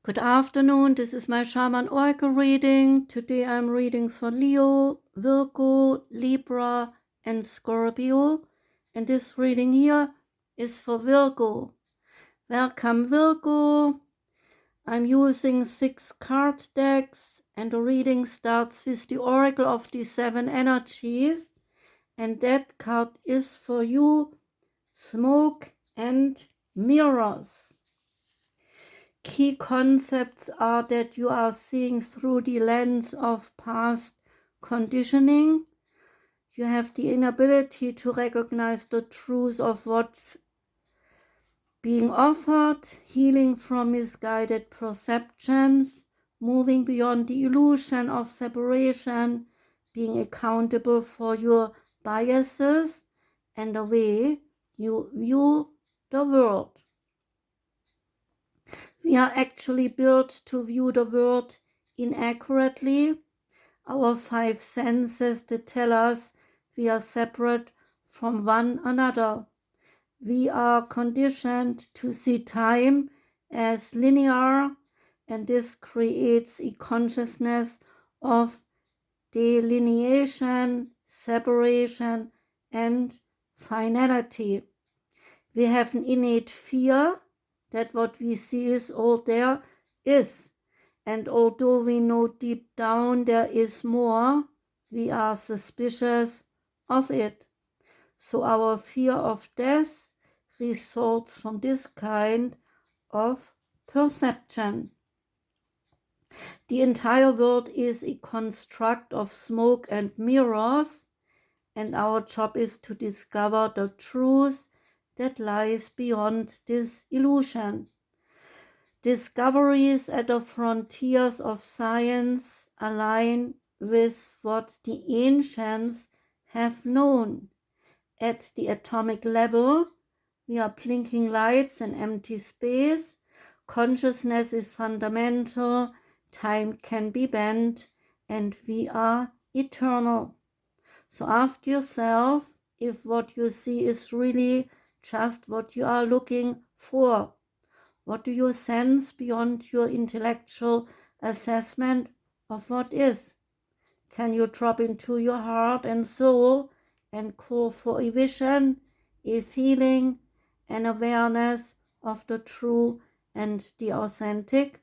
Good afternoon, this is my Shaman Oracle reading. Today I'm reading for Leo, Virgo, Libra and Scorpio. And this reading here is for Virgo. Welcome Virgo. I'm using 6 card decks and the reading starts with the Oracle of the 7 energies. And that card is for you, Smoke and Mirrors. Key concepts are that you are seeing through the lens of past conditioning. You have the inability to recognize the truth of what's being offered, healing from misguided perceptions, moving beyond the illusion of separation, being accountable for your biases and the way you view the world. We are actually built to view the world inaccurately. Our 5 senses that tell us we are separate from one another. We are conditioned to see time as linear, and this creates a consciousness of delineation, separation, and finality. We have an innate fear that what we see is all there is. And although we know deep down there is more, we are suspicious of it. So our fear of death results from this kind of perception. The entire world is a construct of smoke and mirrors, and our job is to discover the truth that lies beyond this illusion. Discoveries at the frontiers of science align with what the ancients have known. At the atomic level, we are blinking lights in empty space. Consciousness is fundamental, time can be bent, and we are eternal. So ask yourself if what you see is really just what you are looking for. What do you sense beyond your intellectual assessment of what is? Can you drop into your heart and soul and call for a vision, a feeling, an awareness of the true and the authentic?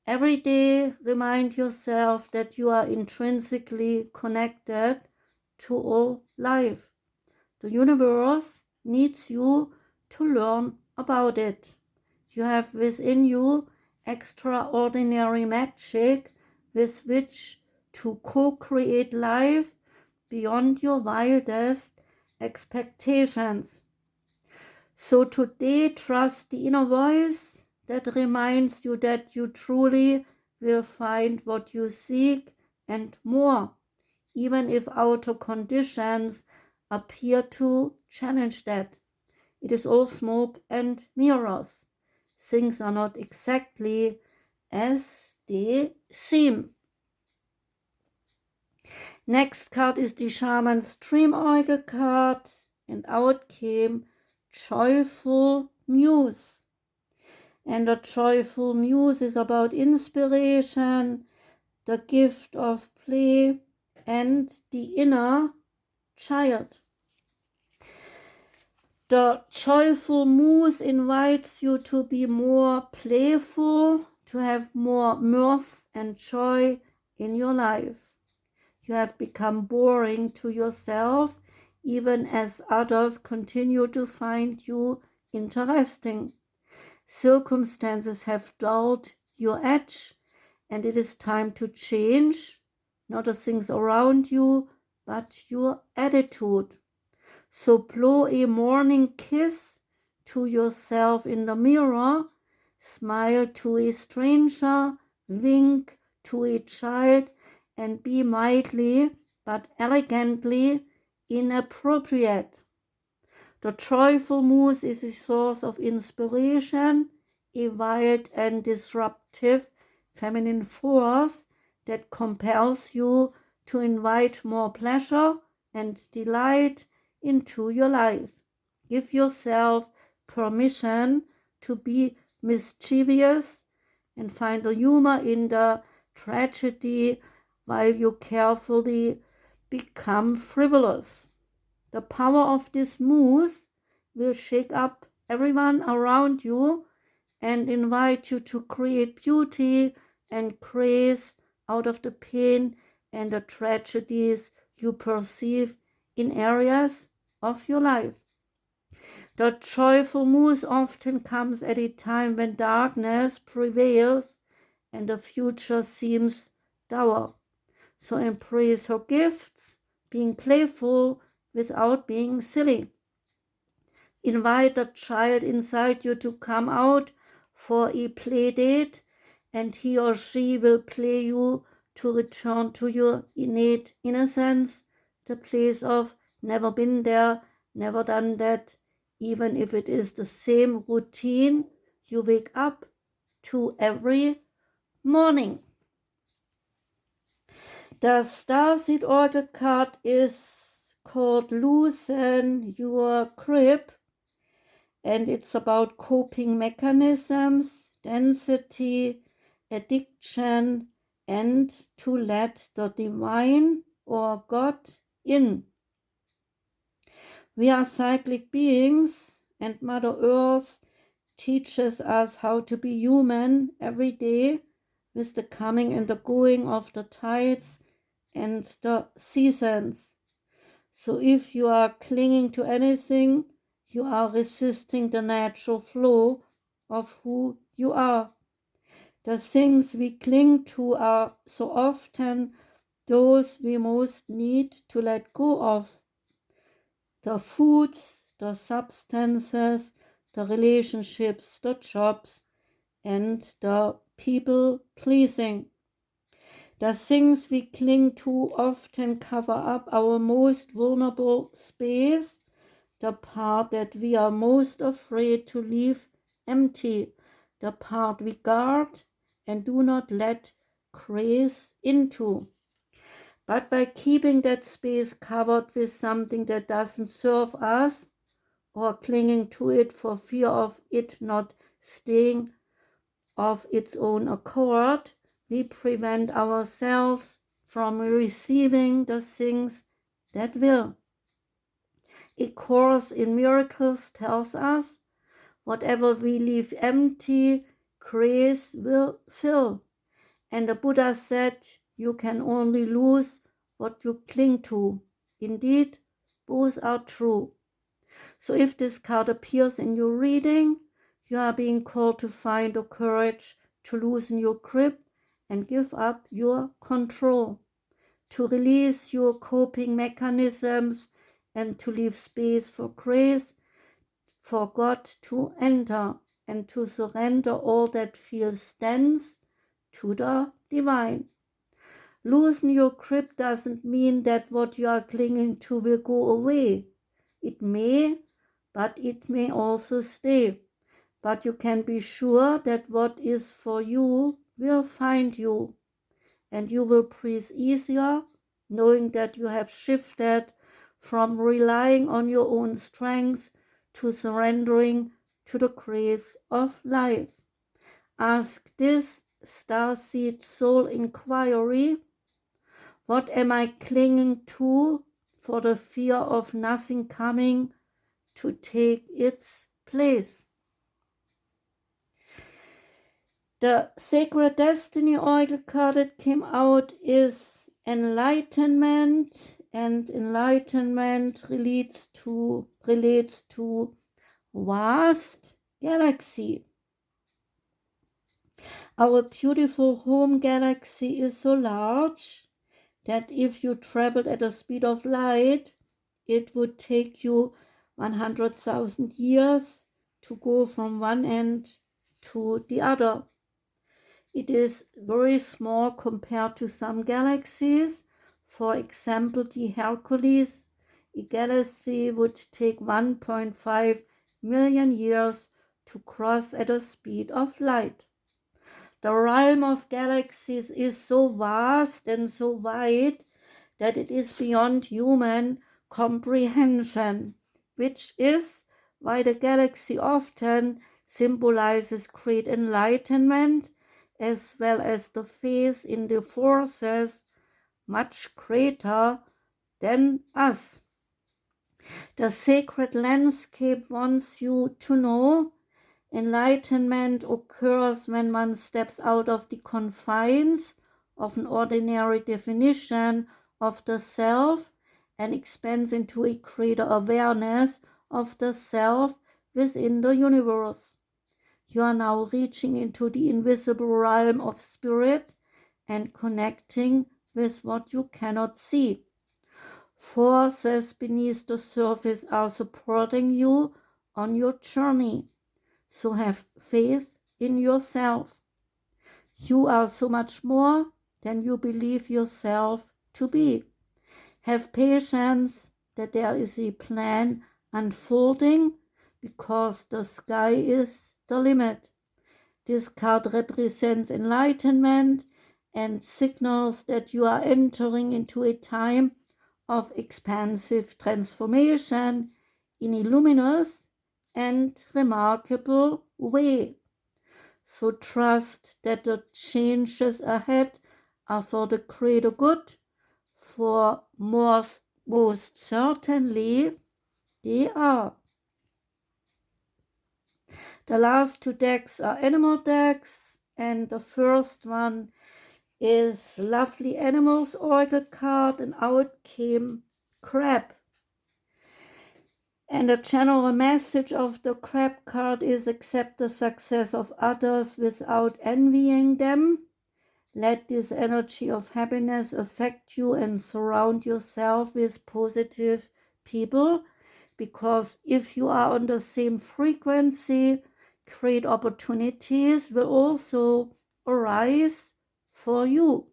Every day, remind yourself that you are intrinsically connected to all life. The universe needs you to learn about it. You have within you extraordinary magic with which to co-create life beyond your wildest expectations. So today, trust the inner voice that reminds you that you truly will find what you seek and more, even if outer conditions appear to challenge that. It is all smoke and mirrors. Things are not exactly as they seem. Next card is the Shaman's Dream Oracle card, and out came Joyful Muse. And the Joyful Muse is about inspiration, the gift of play, and the inner child. The Joyful Muse invites you to be more playful, to have more mirth and joy in your life. You have become boring to yourself, even as others continue to find you interesting. Circumstances have dulled your edge, and it is time to change, not the things around you, but your attitude. So blow a morning kiss to yourself in the mirror, smile to a stranger, wink to a child, and be mildly but elegantly inappropriate. The Joyful Muse is a source of inspiration, a wild and disruptive feminine force that compels you to invite more pleasure and delight into your life. Give yourself permission to be mischievous and find the humor in the tragedy while you carefully become frivolous. The power of this muse will shake up everyone around you and invite you to create beauty and grace out of the pain and the tragedies you perceive in areas of your life. The joyful muse often comes at a time when darkness prevails and the future seems dour. So embrace her gifts, being playful without being silly. Invite the child inside you to come out for a play date, and he or she will play you to return to your innate innocence, the place of never been there, never done that, even if it is the same routine you wake up to every morning. The Starseed Oracle card is called Loosen Your Grip, and it's about coping mechanisms, density, addiction, and to let the divine or God in. We are cyclic beings, and Mother Earth teaches us how to be human every day with the coming and the going of the tides and the seasons. So if you are clinging to anything, you are resisting the natural flow of who you are. The things we cling to are so often those we most need to let go of. The foods, the substances, the relationships, the jobs, and the people pleasing. The things we cling to often cover up our most vulnerable space, the part that we are most afraid to leave empty, the part we guard and do not let grace into. But by keeping that space covered with something that doesn't serve us, or clinging to it for fear of it not staying of its own accord, we prevent ourselves from receiving the things that will. A Course in Miracles tells us, whatever we leave empty, grace will fill. And the Buddha said, you can only lose what you cling to. Indeed, both are true. So if this card appears in your reading, you are being called to find the courage to loosen your grip and give up your control, to release your coping mechanisms and to leave space for grace, for God to enter, and to surrender all that feels dense to the divine. Loosen your grip doesn't mean that what you are clinging to will go away. It may, but it may also stay. But you can be sure that what is for you will find you, and you will breathe easier, knowing that you have shifted from relying on your own strength to surrendering to the grace of life. Ask this Starseed Soul Inquiry: what am I clinging to for the fear of nothing coming to take its place? The Sacred Destiny Oracle card that came out is Enlightenment, and enlightenment relates to vast galaxy. Our beautiful home galaxy is so large that if you traveled at the speed of light, it would take you 100,000 years to go from one end to the other. It is very small compared to some galaxies. For example, the Hercules, a galaxy would take 1.5 million years to cross at the speed of light. The realm of galaxies is so vast and so wide that it is beyond human comprehension, which is why the galaxy often symbolizes great enlightenment as well as the faith in the forces much greater than us. The sacred landscape wants you to know enlightenment occurs when one steps out of the confines of an ordinary definition of the self and expands into a greater awareness of the self within the universe. You are now reaching into the invisible realm of spirit and connecting with what you cannot see. Forces beneath the surface are supporting you on your journey. So have faith in yourself. You are so much more than you believe yourself to be. Have patience that there is a plan unfolding because the sky is the limit. This card represents enlightenment and signals that you are entering into a time of expansive transformation in a luminous and remarkable way. So trust that the changes ahead are for the greater good, for most certainly they are. The last two decks are animal decks, and the first one is Lovely Animals Oracle card, and out came Crab. And the general message of the Crab card is accept the success of others without envying them. Let this energy of happiness affect you and surround yourself with positive people, because if you are on the same frequency, great opportunities will also arise for you.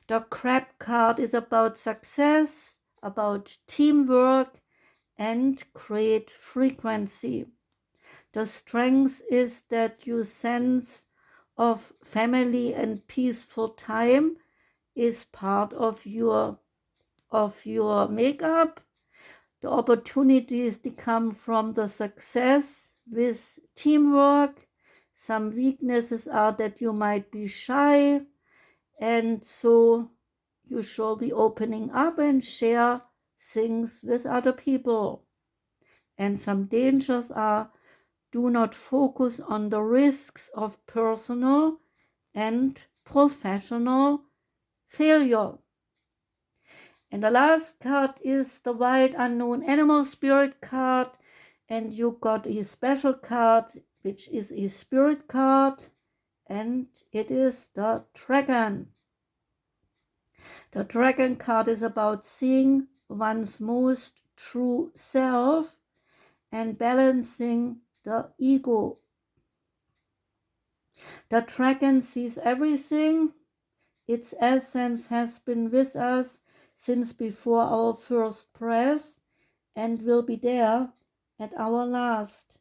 The Crab card is about success, about teamwork, and great frequency. The strength is that your sense of family and peaceful time is part of your makeup. The opportunities that come from the success with teamwork. Some weaknesses are that you might be shy, and so you shall be opening up and share things with other people. And some dangers are do not focus on the risks of personal and professional failure. And the last card is the Wild Unknown Animal Spirit card, and you got a special card which is a spirit card, and it is the Dragon. The Dragon card is about seeing one's most true self and balancing the ego. The Dragon sees everything. Its essence has been with us since before our first breath and will be there at our last.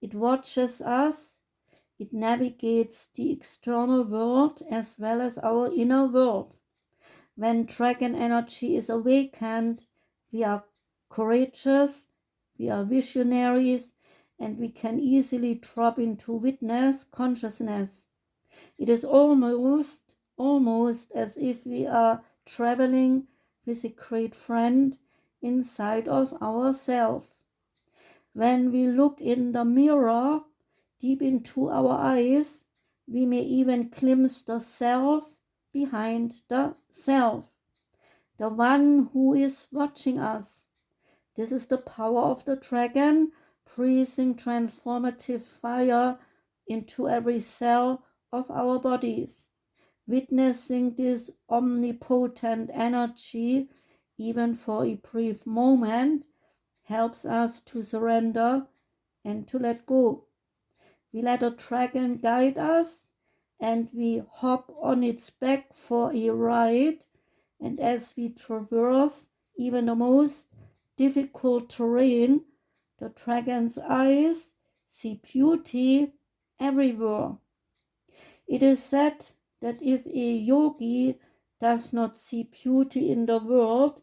It watches us. It navigates the external world as well as our inner world. When dragon energy is awakened, we are courageous, we are visionaries, and we can easily drop into witness consciousness. It is almost as if we are traveling with a great friend inside of ourselves. When we look in the mirror, deep into our eyes, we may even glimpse the self behind the self, the one who is watching us. This is the power of the dragon, breathing transformative fire into every cell of our bodies. Witnessing this omnipotent energy, even for a brief moment, helps us to surrender and to let go. We let a dragon guide us, and we hop on its back for a ride. And as we traverse even the most difficult terrain, the dragon's eyes see beauty everywhere. It is said that if a yogi does not see beauty in the world,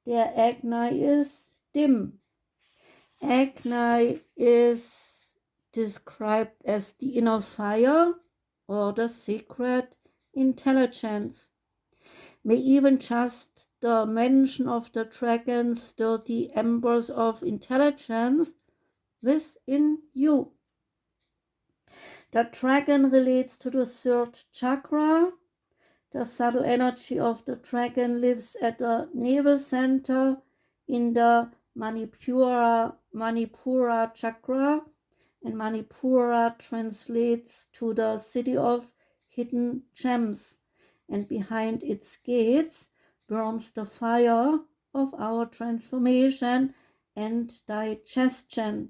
their Agni is dim. Agni is described as the inner fire or the secret intelligence. May even just the mention of the dragon stir the embers of intelligence within you. The dragon relates to the third chakra. The subtle energy of the dragon lives at the navel center in the Manipura chakra, and Manipura translates to the city of hidden gems, and behind its gates burns the fire of our transformation and digestion.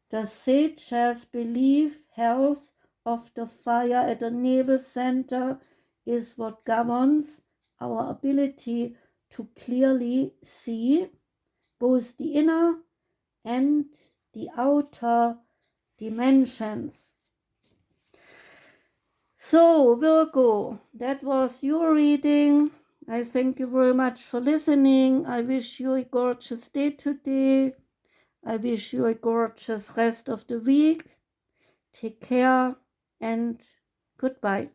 The sages believe health of the fire at the navel center is what governs our ability to clearly see both the inner and the outer dimensions. So, Virgo, that was your reading. I thank you very much for listening. I wish you a gorgeous day today. I wish you a gorgeous rest of the week. Take care and goodbye.